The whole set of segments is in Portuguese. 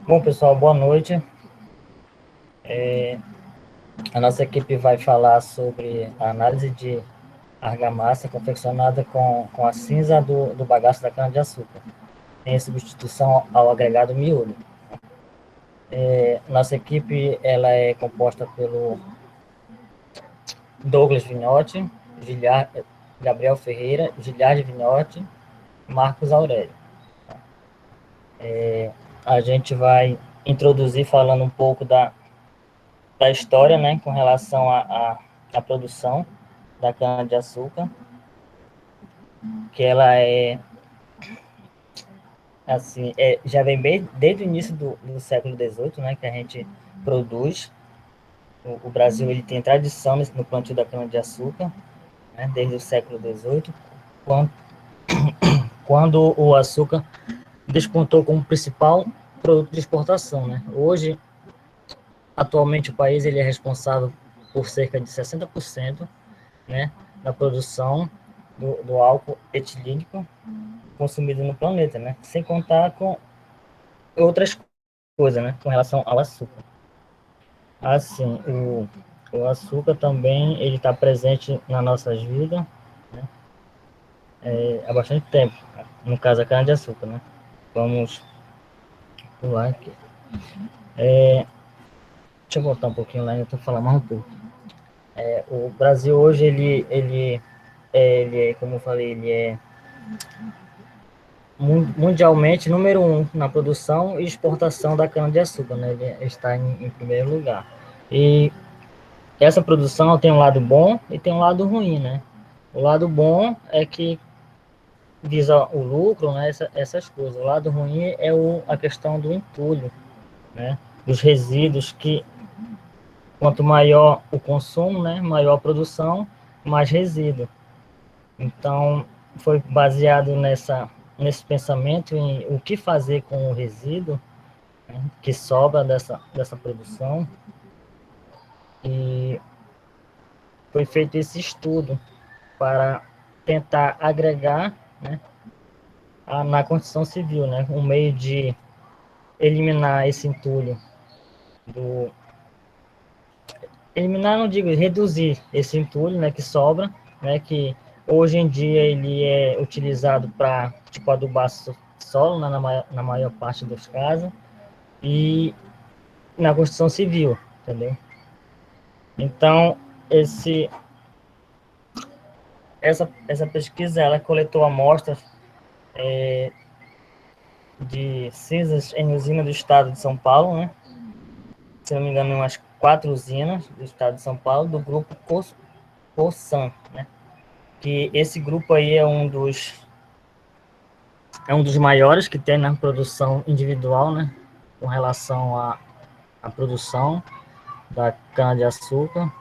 Bom, pessoal, boa noite. A nossa equipe vai falar sobre a análise de argamassa confeccionada com a cinza do bagaço da cana-de-açúcar, em substituição ao agregado miúdo. Nossa equipe ela é composta pelo Douglas Vignotti, Gabriel Ferreira, Giliard Vignotti, Marcos Aurélio. A gente vai introduzir falando um pouco da história, né, com relação à produção da cana-de-açúcar, que ela é, assim, já vem bem desde o início do século XVIII, né, que a gente produz. O Brasil ele tem tradição no plantio da cana-de-açúcar, né, desde o século XVIII, quando, quando o açúcar despontou como principal produto de exportação, né. Hoje, atualmente, o país ele é responsável por cerca de 60%, né, da produção do álcool etilínico consumido no planeta, né? Sem contar com outras coisas, né? Com relação ao açúcar. Assim, o açúcar também ele está presente nas nossas vidas, né? Há bastante tempo. No caso, a cana-de-açúcar, né? Vamos pular aqui. Deixa eu voltar um pouquinho lá, eu estou falando mais um pouco. O Brasil hoje, como eu falei, ele é mundialmente número 1 na produção e exportação da cana-de-açúcar, né? Ele está em primeiro lugar. E essa produção tem um lado bom e tem um lado ruim, né? O lado bom é que visa o lucro, né? Essas coisas. O lado ruim é a questão do entulho, né? Dos resíduos, que quanto maior o consumo, né? Maior a produção, mais resíduo. Então, foi baseado nesse pensamento em o que fazer com o resíduo, né, que sobra dessa produção, e foi feito esse estudo para tentar agregar, né, na construção civil, né, um meio de eliminar esse entulho, do, eliminar, não digo, reduzir esse entulho, né, que sobra, né, que hoje em dia ele é utilizado para, tipo, adubar solo, né, na maior parte dos casos, e na construção civil, entendeu? Então, essa pesquisa, ela coletou amostras de cinzas em usina do estado de São Paulo, né? Se não me engano, umas 4 usinas do estado de São Paulo, do grupo Cosan, né? Que esse grupo aí é um dos maiores que tem na produção individual, né? Com relação à produção da cana-de-açúcar.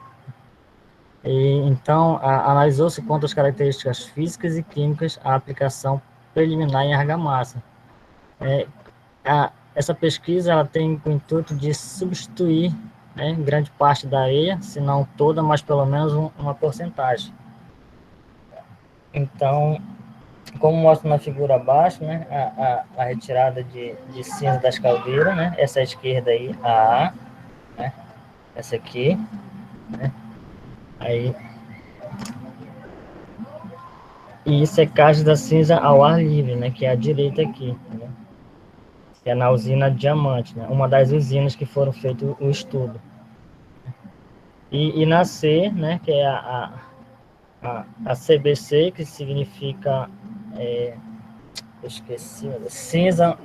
E, então, analisou-se quanto às características físicas e químicas a aplicação preliminar em argamassa. Essa pesquisa ela tem o intuito de substituir, né, grande parte da areia, se não toda, mas pelo menos uma porcentagem. Então, como mostra na figura abaixo, né, a retirada de cinza das caldeiras, né, essa esquerda aí, a, né, essa aqui, né, aí, e secagem da cinza ao ar livre, né, que é a direita aqui, né, que é na usina Diamante, né, uma das usinas que foram feito o estudo. E na C, né, que é a CBC, que significa, eu esqueci, cinza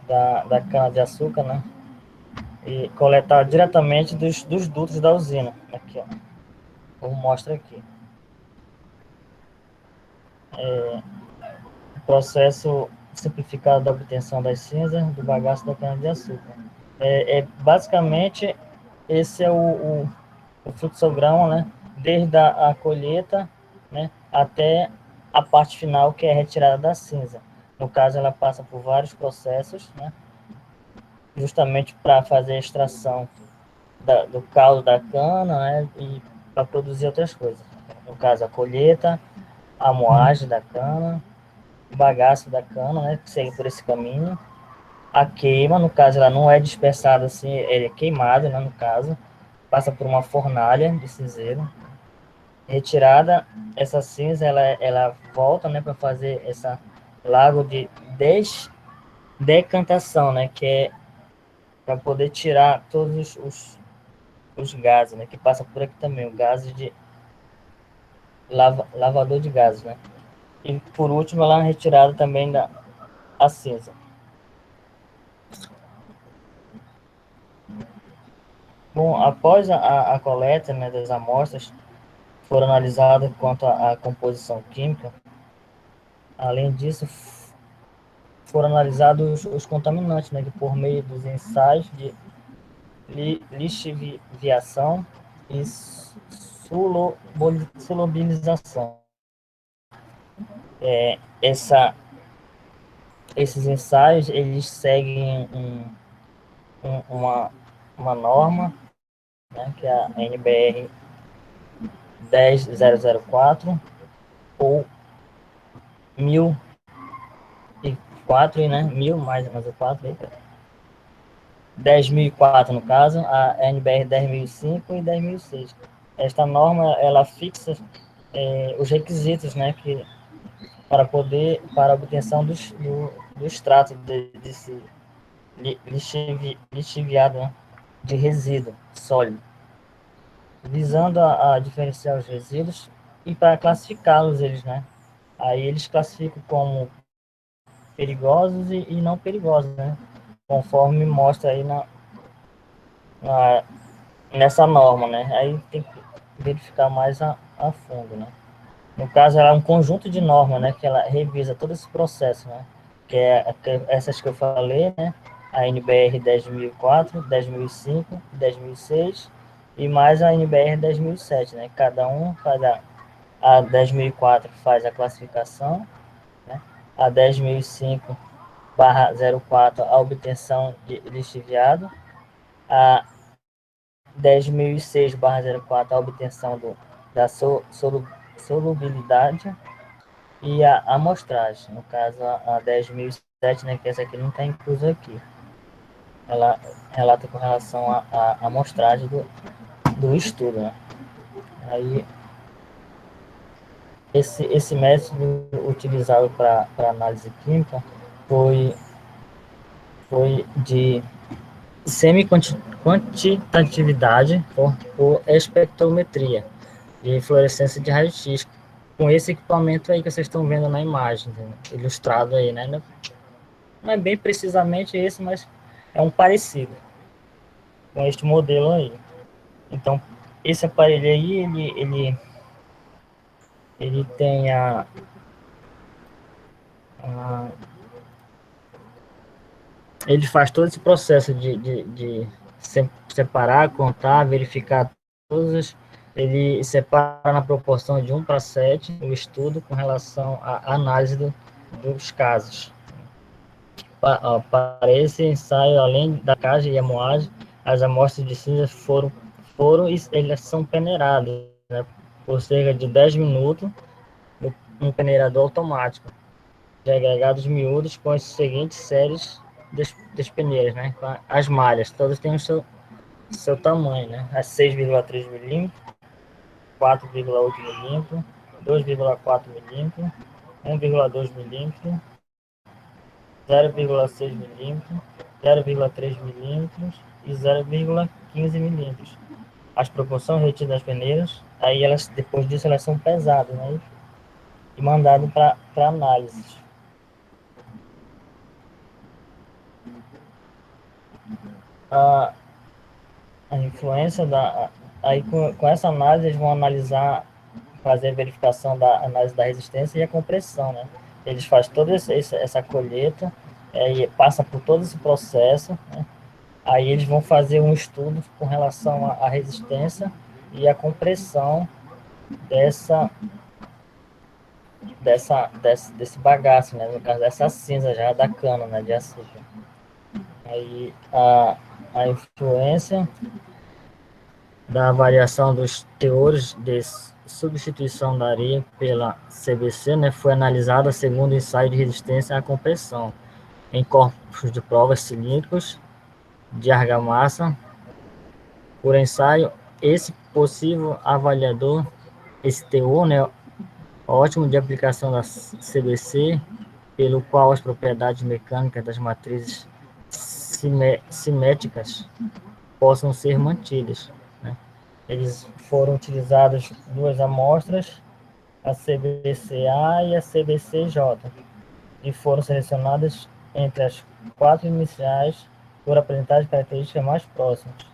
da cana-de-açúcar, né, e coletar diretamente dos dutos da usina. Aqui, ó, como mostra aqui. Processo simplificado da obtenção das cinzas do bagaço da cana-de-açúcar. Basicamente, esse é o fluxograma, né? Desde a colheita, né, até a parte final, que é a retirada da cinza. No caso, ela passa por vários processos, né, justamente para fazer a extração do caldo da cana, né, e para produzir outras coisas. No caso, a colheita, a moagem da cana, o bagaço da cana, né, que segue por esse caminho, a queima, no caso, ela não é dispersada assim, ele é queimado, né, no caso, passa por uma fornalha de cinzeiro, retirada essa cinza, ela volta, né, para fazer essa lago de decantação, né, que é para poder tirar todos os gases, né, que passa por aqui também, o gás de lavador de gases, né. E por último, ela é retirada também da a cinza. Bom, após a coleta, né, das amostras, foram analisadas quanto à composição química. Além disso, foram analisados os contaminantes, né, que por meio dos ensaios de lixiviação e solubilização. Esses ensaios, eles seguem uma norma, né, que é a NBR 10004 ou 1004, né? 1000 mais o 4, 10.004 no caso, a NBR 10.005 e 10.006. Esta norma, ela fixa os requisitos, né, que para a obtenção do extrato desse lixiviado, né, de resíduo sólido, visando a diferenciar os resíduos e para classificá-los eles, né? Aí eles classificam como perigosos e não perigosos, né? Conforme mostra aí na, nessa norma, né? Aí tem que verificar mais a fundo, né? No caso, ela é um conjunto de normas, né? Que ela revisa todo esse processo, né? Essas que eu falei, né? A NBR 10.004, 10.005, 10.006 e mais a NBR 10.007, né? A 10.004 faz a classificação, né? A 10.005/04 a obtenção de lixiviado, a 10.006/04 a obtenção da solubilidade e a amostragem. No caso, a 10.007, né, que essa aqui não está inclusa aqui. Ela relata com relação à amostragem do estudo, né? Aí, esse método utilizado para análise química foi, foi de semi-quantitatividade por espectrometria de fluorescência de raio-x, com esse equipamento aí que vocês estão vendo na imagem, né? Ilustrado aí, né? Não é bem precisamente esse, mas é um parecido com este modelo aí. Então, esse aparelho aí, ele tem a ele faz todo esse processo de separar, contar, verificar todas. Ele separa na proporção de 1:7 o estudo com relação à análise dos casos. Para esse ensaio, além da caixa e a moagem, as amostras de cinza foram elas são peneiradas, né, por cerca de 10 minutos no peneirador automático de agregados miúdos com as seguintes séries das peneiras, né? As malhas, todas têm o seu tamanho, né? As 6,3 milímetros, 4,8 milímetros, 2,4 milímetros, 1,2 milímetros, 0,6 milímetros, 0,3 milímetros e 0,15 milímetros. As proporções retidas das peneiras, aí elas, depois disso, elas são pesadas, né? E mandadas para análise. A influência aí com essa análise eles vão analisar, fazer a verificação da análise da resistência e a compressão, né? Eles fazem toda essa colheita, e passa por todo esse processo, né? Aí eles vão fazer um estudo com relação à resistência e à compressão desse bagaço, né? No caso dessa cinza já da cana, né? De açúcar. Aí a influência da variação dos teores de substituição da areia pela CBC, né, foi analisada segundo o ensaio de resistência à compressão. em corpos de provas cilíndricos de argamassa. Por ensaio, esse possível avaliador, esse teor, né, ótimo de aplicação da CBC, pelo qual as propriedades mecânicas das matrizes simétricas possam ser mantidas, né? Eles foram utilizados duas amostras, a CBCA e a CBCJ, e foram selecionadas entre as quatro iniciais por apresentar as características mais próximas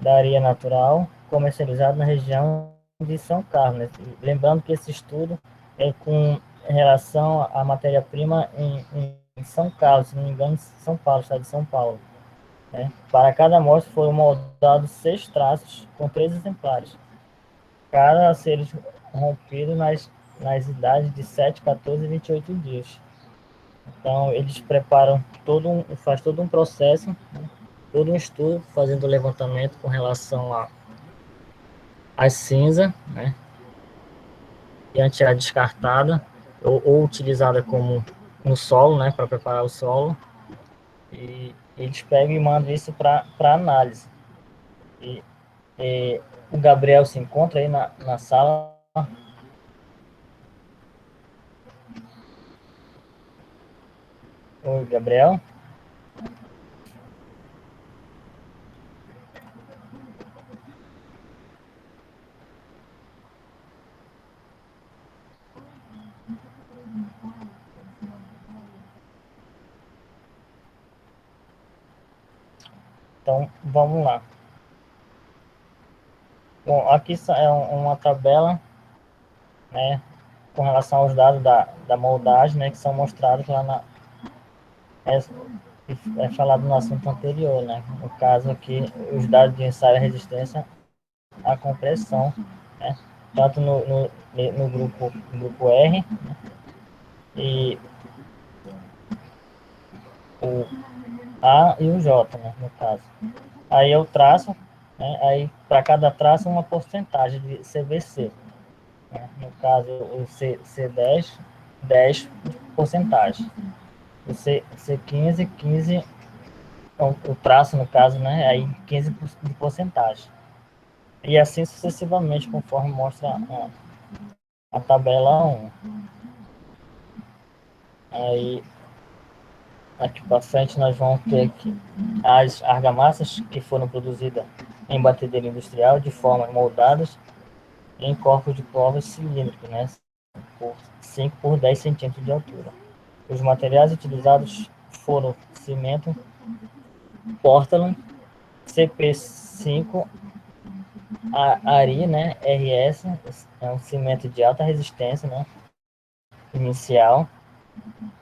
da areia natural comercializada na região de São Carlos, né? Lembrando que esse estudo é com relação à matéria-prima em São Carlos, se não me engano, São Paulo, estado de São Paulo, né? Para cada amostra foram moldados 6 traços com 3 exemplares, cada a ser rompido nas idades de 7, 14 e 28 dias. Então, eles preparam faz todo um processo, né? Todo um estudo, fazendo levantamento com relação a cinza, né? E antes era descartada ou utilizada como no solo, né? Para preparar o solo. E eles pegam e mandam isso para análise. E o Gabriel se encontra aí na sala. Oi, Gabriel. Então, vamos lá. Bom, aqui é uma tabela, né, com relação aos dados da moldagem, né, que são mostrados lá é, é falado no assunto anterior, né? No caso aqui, os dados de ensaio e resistência à compressão, né? Tanto no grupo R, né? E o A e o J, né? No caso. Aí eu traço, né? Aí para cada traço uma porcentagem de CVC, né? No caso o C10, 10 de porcentagem. O C15, 15, o traço no caso, né? Aí 15 de porcentagem. E assim sucessivamente, conforme mostra a tabela 1. Aí, aqui para frente, nós vamos ter aqui as argamassas que foram produzidas em batedeira industrial de formas moldadas em corpos de provas cilíndricos, né? Por 5 por 10 centímetros de altura. Os materiais utilizados foram cimento Portland, CP5, ARI, né? RS, é um cimento de alta resistência, né? Inicial,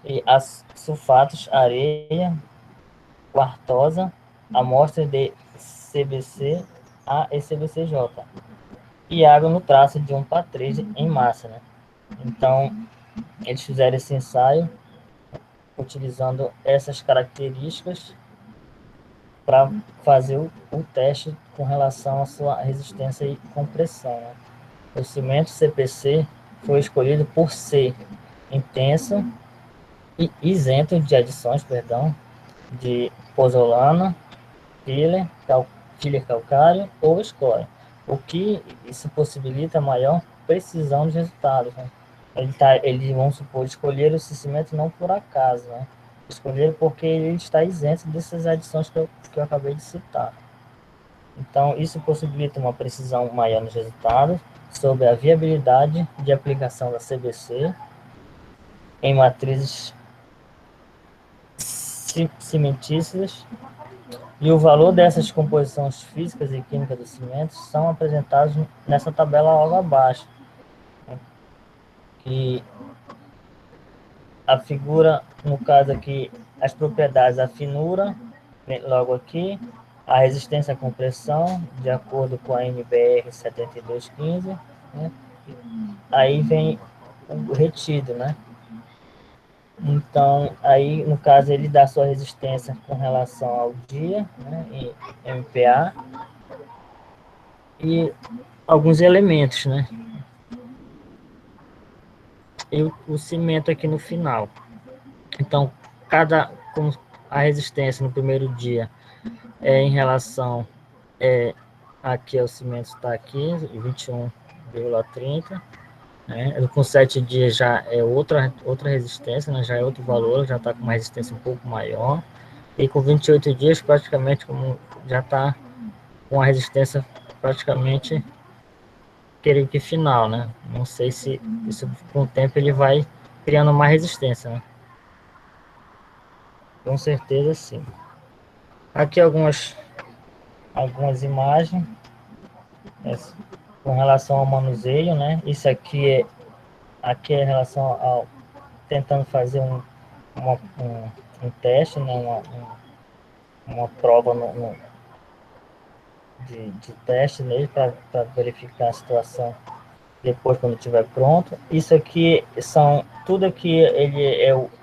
e as sulfatos, areia, quartosa, amostra de CBC A e CBCJ, e água no traço de 1 para 3 em massa, né? Então, eles fizeram esse ensaio utilizando essas características para fazer o teste com relação à sua resistência e compressão, né? O cimento CPC foi escolhido por ser intenso e isento de adições, perdão, de pozolana, filler calcário ou escória, o que isso possibilita maior precisão dos resultados, né? Eles vão supor, escolher o cimento não por acaso, né? Escolher porque ele está isento dessas adições que eu acabei de citar. Então, isso possibilita uma precisão maior nos resultados sobre a viabilidade de aplicação da CBC em matrizes cimentícias, e o valor dessas composições físicas e químicas dos cimentos são apresentados nessa tabela logo abaixo, né? Que a figura, no caso aqui, as propriedades, a finura, logo aqui, a resistência à compressão, de acordo com a NBR 7215, né? Aí vem o retido, né? Então, aí, no caso, ele dá sua resistência com relação ao dia, né, em MPa, e alguns elementos, né? E o cimento aqui no final. Então, como a resistência no primeiro dia em relação aqui o cimento está aqui, 21,30, né? Com 7 dias já é outra resistência, né? Já é outro valor, já está com uma resistência um pouco maior. E com 28 dias, praticamente, como já está com a resistência praticamente, creio que final, né? Não sei se isso com o tempo ele vai criando mais resistência, né? Com certeza sim. Aqui algumas imagens com relação ao manuseio, né? Isso aqui é em relação ao tentando fazer um teste, né? Uma prova de teste nele para verificar a situação depois quando estiver pronto. Isso aqui tudo aqui ele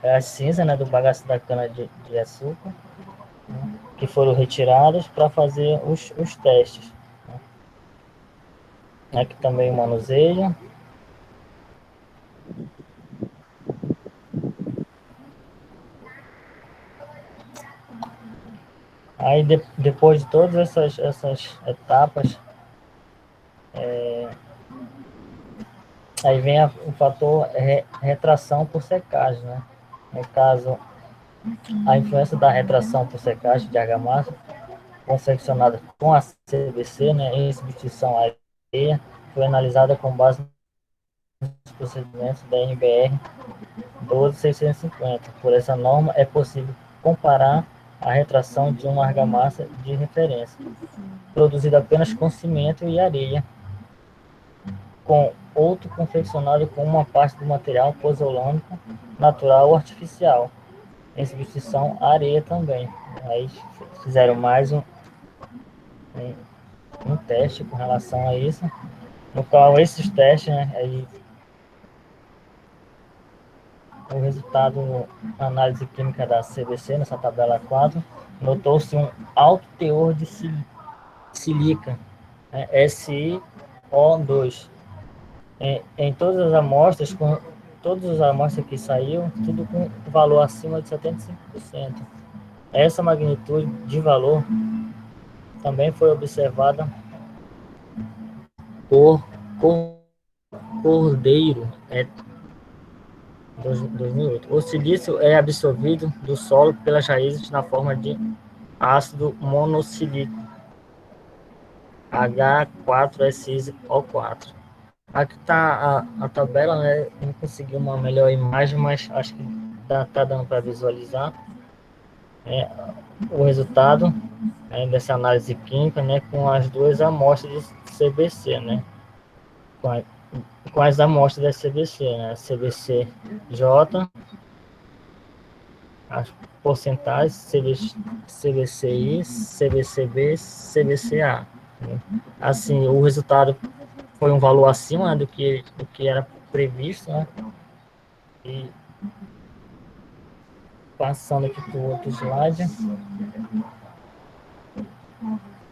é a cinza, né, do bagaço da cana de açúcar, né, que foram retiradas para fazer os testes. Né. Aqui também o manuseio. Aí depois de todas essas etapas, aí vem o fator retração por secagem, né? No caso, a influência da retração por secagem de argamassa confeccionada com a CBC, né, em substituição à areia, foi analisada com base nos procedimentos da NBR 12650. Por essa norma, é possível comparar a retração de uma argamassa de referência, produzida apenas com cimento e areia, com outro confeccionado com uma parte do material pozolâmico natural ou artificial, em substituição à areia também. Aí fizeram mais um teste com relação a isso, no qual esses testes, né, aí, o resultado da análise química da CBC, nessa tabela 4, notou-se um alto teor de silica, né, SiO2, em todas as amostras que saíram, tudo com valor acima de 75%. Essa magnitude de valor também foi observada por Cordeiro, 2008. O silício é absorvido do solo pelas raízes na forma de ácido monossílico, H4SiO4. Aqui está a tabela, né? Não consegui uma melhor imagem, mas acho que tá dando para visualizar o resultado dessa análise química, né, com as duas amostras de CBC, né? Com as amostras da CBC, né? CBCJ, as porcentagens CBCI, CBCB, CBCA. Assim, o resultado foi um valor acima, né, do que era previsto, né? E passando aqui para o outro slide.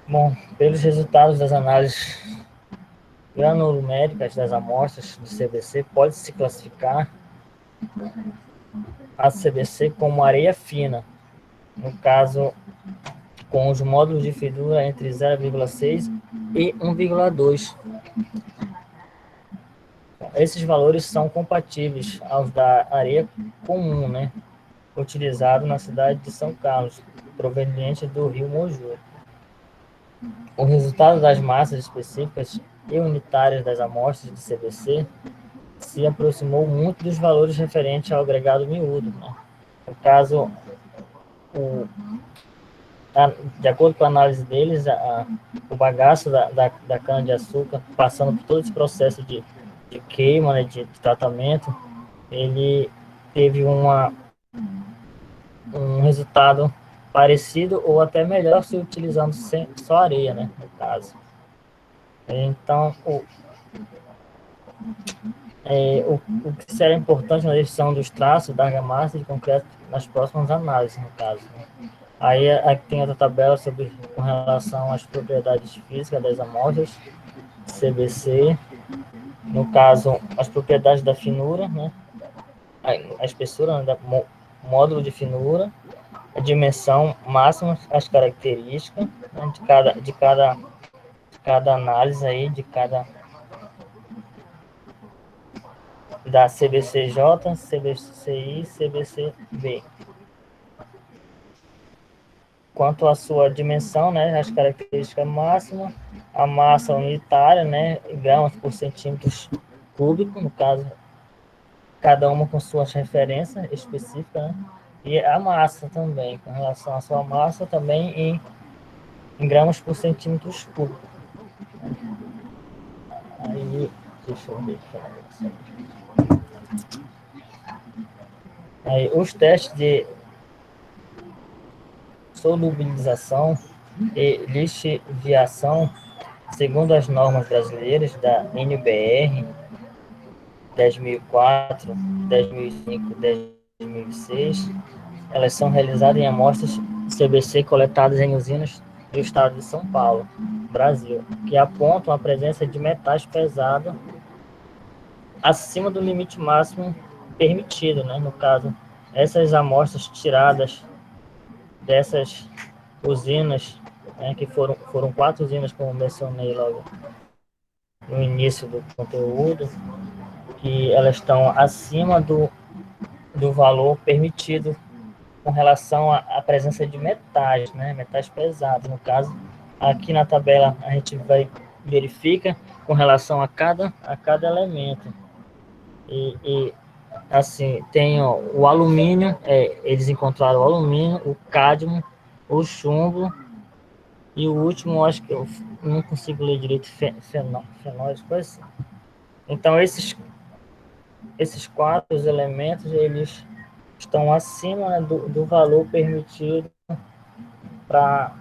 Bom, pelos resultados das análises granulométricas das amostras de CBC, pode-se classificar a CBC como areia fina, no caso, com os módulos de finura entre 0,6 e 1,2. Esses valores são compatíveis aos da areia comum, né, utilizado na cidade de São Carlos, proveniente do rio Moju. O resultado das massas específicas e unitárias das amostras de CBC se aproximou muito dos valores referentes ao agregado miúdo, né? No caso, de acordo com a análise deles, o bagaço da cana-de-açúcar, passando por todo esse processo de queima, né, de tratamento, ele teve um resultado parecido ou até melhor se utilizando só areia, né, no caso. Então, o que será importante na definição dos traços da argamassa de concreto nas próximas análises, no caso. Né? Aí aqui tem outra tabela com relação às propriedades físicas das amostras, CBC, no caso, as propriedades da finura, né? A espessura, né? Módulo de finura, a dimensão máxima, as características, né, de cada análise aí, de cada da CBCJ, CBCI, CBCB. Quanto à sua dimensão, né, as características máximas, a massa unitária, né, gramas por centímetros cúbicos, no caso, cada uma com suas referências específicas, né, e a massa também, com relação à sua massa, também em gramas por centímetros cúbicos. Aí, deixa eu ver aqui. Aí, os testes de solubilização e lixiviação, segundo as normas brasileiras da NBR 10.004, 10.005, 10.006, elas são realizadas em amostras CBC coletadas em usinas do estado de São Paulo, Brasil, que apontam a presença de metais pesados acima do limite máximo permitido, né? No caso, essas amostras tiradas dessas usinas, né, que foram 4 usinas, como mencionei logo no início do conteúdo, que elas estão acima do valor permitido com relação à presença de metais, né, metais pesados. No caso, aqui na tabela a gente verifica com relação a cada elemento. E assim, tem ó, o alumínio, eles encontraram o alumínio, o cádmio, o chumbo, e o último, acho que eu não consigo ler direito, fenóis, coisa assim. Então, esses 4 elementos, eles estão acima, né, do valor permitido para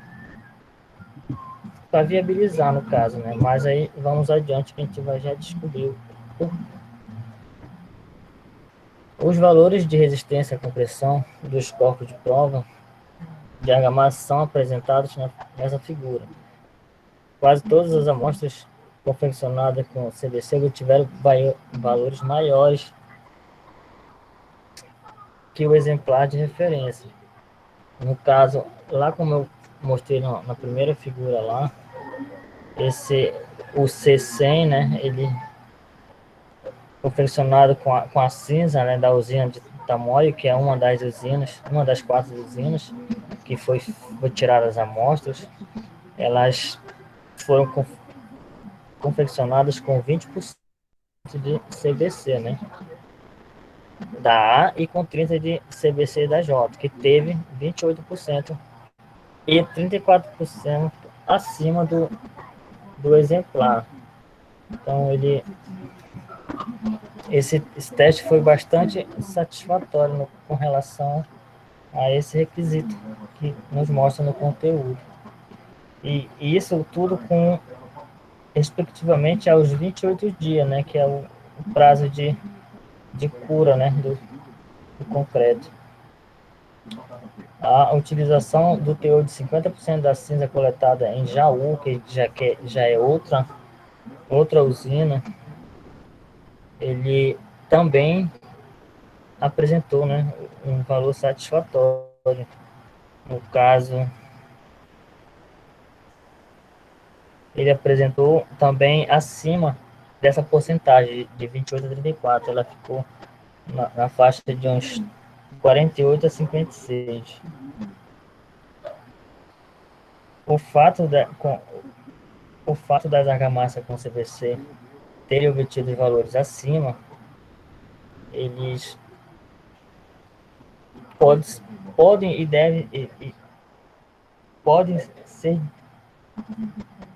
viabilizar, no caso, né? Mas aí vamos adiante que a gente vai já descobrir. Os valores de resistência à compressão dos corpos de prova de argamassa são apresentados nessa figura. Quase todas as amostras confeccionadas com CBC tiveram valores maiores que o exemplar de referência. No caso, lá como eu mostrei na primeira figura lá, o C100, né, ele confeccionado com a cinza, né, da usina de Tamoio, que é uma das usinas, uma das 4 usinas que foi tiradas as amostras, elas foram confeccionadas com 20% de CBC, né, da A, e com 30% de CBC da J, que teve 28% e 34% acima do exemplar. Então, esse teste foi bastante satisfatório com relação a esse requisito que nos mostra no conteúdo. E isso tudo com, respectivamente, aos 28 dias, né, que é o prazo de cura, né, do concreto. A utilização do teor de 50% da cinza coletada em Jaú, que já é outra usina, ele também apresentou, né, um valor satisfatório. No caso, ele apresentou também acima dessa porcentagem de 28 a 34. Ela ficou na faixa de uns 48 a 56. O fato, o fato das argamassas com CVC terem obtido valores acima, eles podem e devem podem ser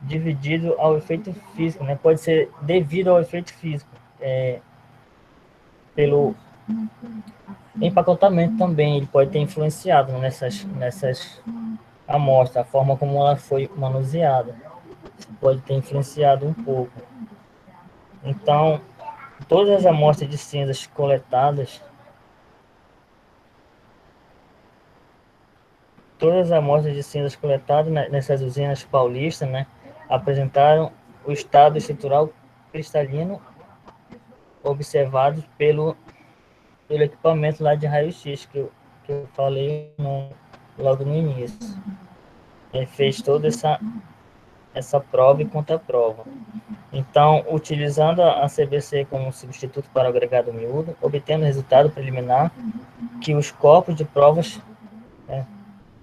dividido ao efeito físico, né? Pode ser devido ao efeito físico, pelo empacotamento também, ele pode ter influenciado nessas amostras, a forma como ela foi manuseada, pode ter influenciado um pouco. Então, todas as amostras de cinzas coletadas, nessas usinas paulistas, né, apresentaram o estado estrutural cristalino observado pelo equipamento lá de raio-x que eu falei. logo no início. Ele fez toda essa prova e contraprova. Então, utilizando a CBC como substituto para o agregado miúdo, obtendo resultado preliminar que os corpos de provas,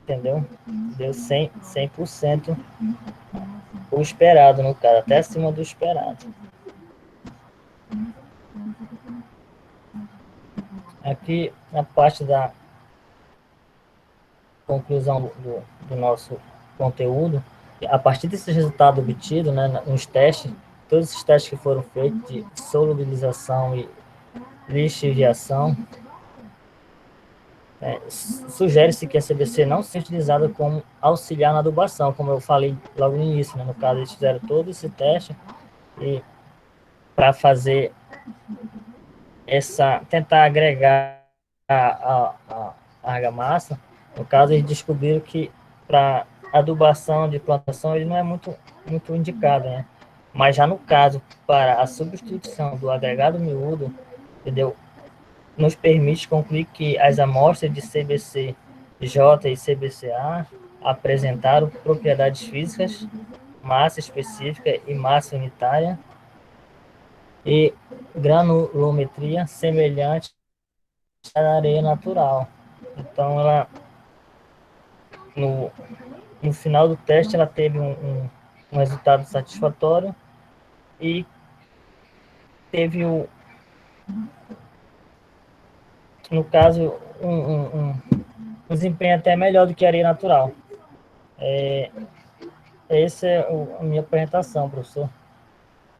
entendeu? Deu 100% o esperado, no caso, até acima do esperado. Aqui, na parte da conclusão do nosso conteúdo, a partir desses resultados obtidos, né, nos testes, todos esses testes que foram feitos de solubilização e lixiviação, sugere-se que a CBC não seja utilizada como auxiliar na adubação, como eu falei logo no início, né? No caso, eles fizeram todo esse teste e para fazer tentar agregar a argamassa. No caso, eles descobriram que para adubação de plantação ele não é muito indicado, né? Mas já no caso, para a substituição do agregado miúdo, entendeu? Nos permite concluir que as amostras de CBC-J e CBC-A apresentaram propriedades físicas, massa específica e massa unitária, e granulometria semelhante à areia natural. Então, no final do teste, ela teve um resultado satisfatório e teve, no caso, um desempenho até melhor do que a areia natural. Essa é a minha apresentação, professor.